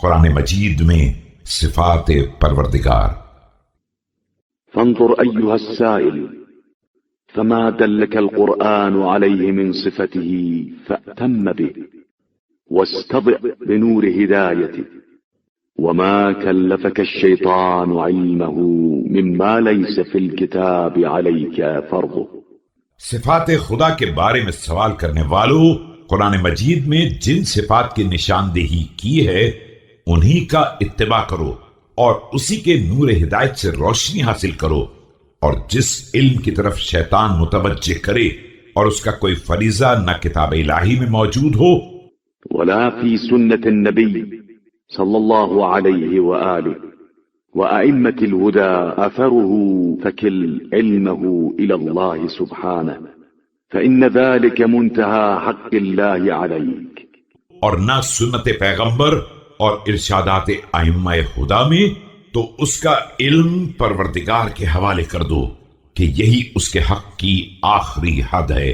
قرآن مجید میں صفات پروردگار۔ فانظر أيها السائل فما دلك القرآن عليه من صفته فأتم به واستضع بنور هدايته وما كلفك الشيطان علمه مما ليس في الكتاب عليك فرضه۔ صفات خدا کے بارے میں سوال کرنے والوں، قرآن مجید میں جن صفات کی نشاندہی کی ہے انہی کا اتباع کرو اور اسی کے نور ہدایت سے روشنی حاصل کرو، اور جس علم کی طرف شیطان متوجہ کرے اور اس کا کوئی فریضہ نہ کتاب الہی میں موجود ہو ولا في سنة النبي صلى الله عليه وآله وأئمة الهدى أثره فكل علمه إلى الله سبحانه فإن ذلك منتهى حق الله عليك۔ اور نہ سنت پیغمبر اور ارشادات ائمہ خدا میں، تو اس کا علم پروردگار کے حوالے کر دو کہ یہی اس کے حق کی آخری حد ہے۔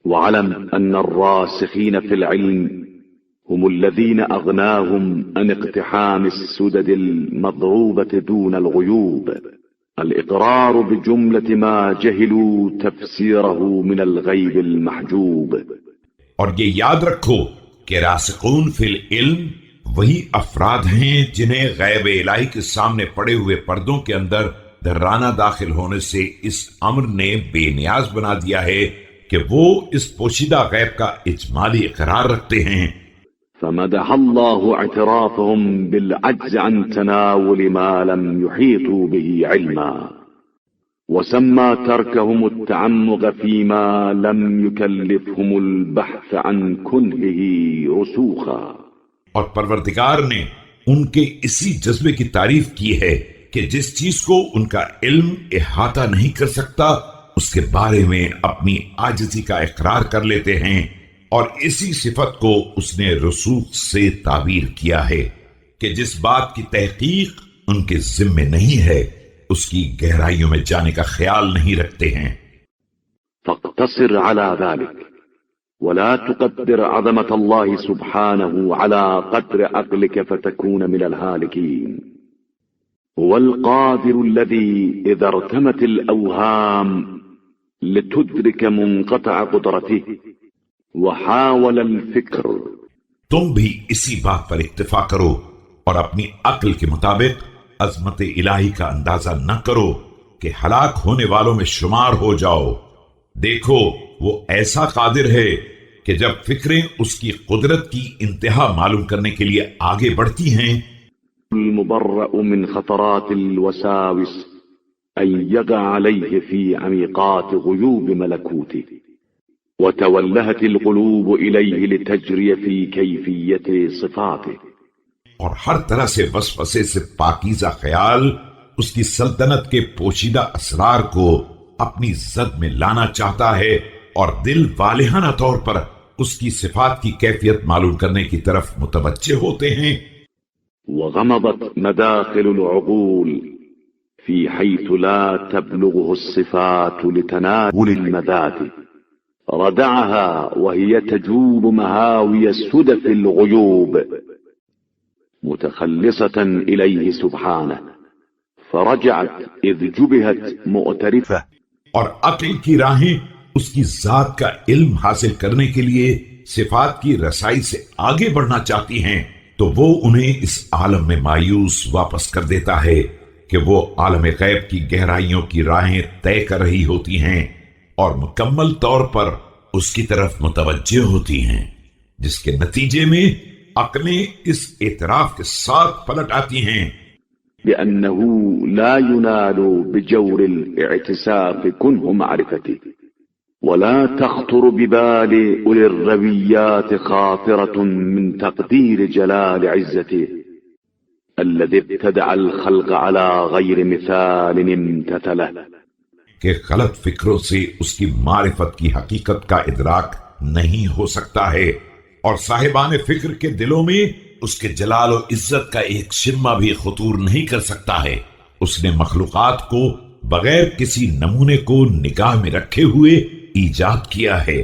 وعلم أن الراسخين في العلم هم الذين أغناهم عن اقتحام السدد المضروبة دون الغيوب الإقرار بجملة ما جهلوا تفسيره من الغيب المحجوب۔ اور یہ یاد رکھو کہ راسخون فی العلم وہی افراد ہیں جنہیں غیب الہی کے سامنے پڑے ہوئے پردوں کے اندر دھرانہ داخل ہونے سے اس امر نے بے نیاز بنا دیا ہے کہ وہ اس پوشیدہ غیب کا اجمالی اقرار رکھتے ہیں۔ فمدح الله اعترافهم بالعجز عن تناول ما لم يحيطوا به علما وسمى تركهم التعمق فيما لم يكلفهم البحث عن كنهه رسوخا۔ اور پروردگار نے ان کے اسی جذبے کی تعریف کی ہے کہ جس چیز کو ان کا علم احاطہ نہیں کر سکتا اس کے بارے میں اپنی عاجزی کا اقرار کر لیتے ہیں، اور اسی صفت کو اس نے رسوخ سے تعبیر کیا ہے کہ جس بات کی تحقیق ان کے ذمے نہیں ہے اس کی گہرائیوں میں جانے کا خیال نہیں رکھتے ہیں۔ فاقتصر على ذلك ولا تقدر عظمة الله سبحانه على قدر عقلك فتكون من الهالكين۔ هو القادر الذي إذا ارتمت الأوهام لتدرك منقطع قدرته وحاول الفكر۔ تم بھی اسی بات پر اکتفا کرو اور اپنی عقل کے مطابق عظمت الہی کا اندازہ نہ کرو کہ ہلاک ہونے والوں میں شمار ہو جاؤ۔ دیکھو وہ ایسا قادر ہے کہ جب فکریں اس کی قدرت کی انتہا معلوم کرنے کے لیے آگے بڑھتی ہیں، المبرأ من خطرات الوساوس أن يقع عليه في عميقات غيوب ملكوته وتولهت القلوب إليه لتجري في كيفية صفاته۔ اور ہر طرح سے وسوسے سے پاکیزہ خیال اس کی سلطنت کے پوشیدہ اسرار کو اپنی زد میں لانا چاہتا ہے، اور دل والہانہ طور پر اس کی صفات کی کیفیت معلوم کرنے کی طرف متوجہ ہوتے ہیں۔ وغمضت مداخل العقول في حيث لا تبلغه الصفات لتناول المذات ردعها وهي تجوب مهاوي السدف الغيوب متخلصة إليه سبحانه فرجعت إذ جبهت مؤترفة۔ اور عقل کی راہیں اس کی ذات کا علم حاصل کرنے کے لیے صفات کی رسائی سے آگے بڑھنا چاہتی ہیں، تو وہ انہیں اس عالم میں مایوس واپس کر دیتا ہے کہ وہ عالم غیب کی گہرائیوں کی راہیں طے کر رہی ہوتی ہیں اور مکمل طور پر اس کی طرف متوجہ ہوتی ہیں، جس کے نتیجے میں عقلیں اس اعتراف کے ساتھ پلٹ آتی ہیں بأنه لا ينال بجور الاعتساف كنه معرفته ولا تخطر ببال أولي الرويات خاطرة من تقدير جلال عزته الذي ابتدع الخلق على غير مثال امتثله۔ کہ غلط فکروں سے اس کی معرفت کی حقیقت کا ادراک نہیں ہو سکتا ہے، اور صاحبان فکر کے دلوں میں اس کے جلال و عزت کا ایک شمہ بھی خطور نہیں کر سکتا ہے۔ اس نے مخلوقات کو بغیر کسی نمونے کو نگاہ میں رکھے ہوئے ایجاد کیا ہے۔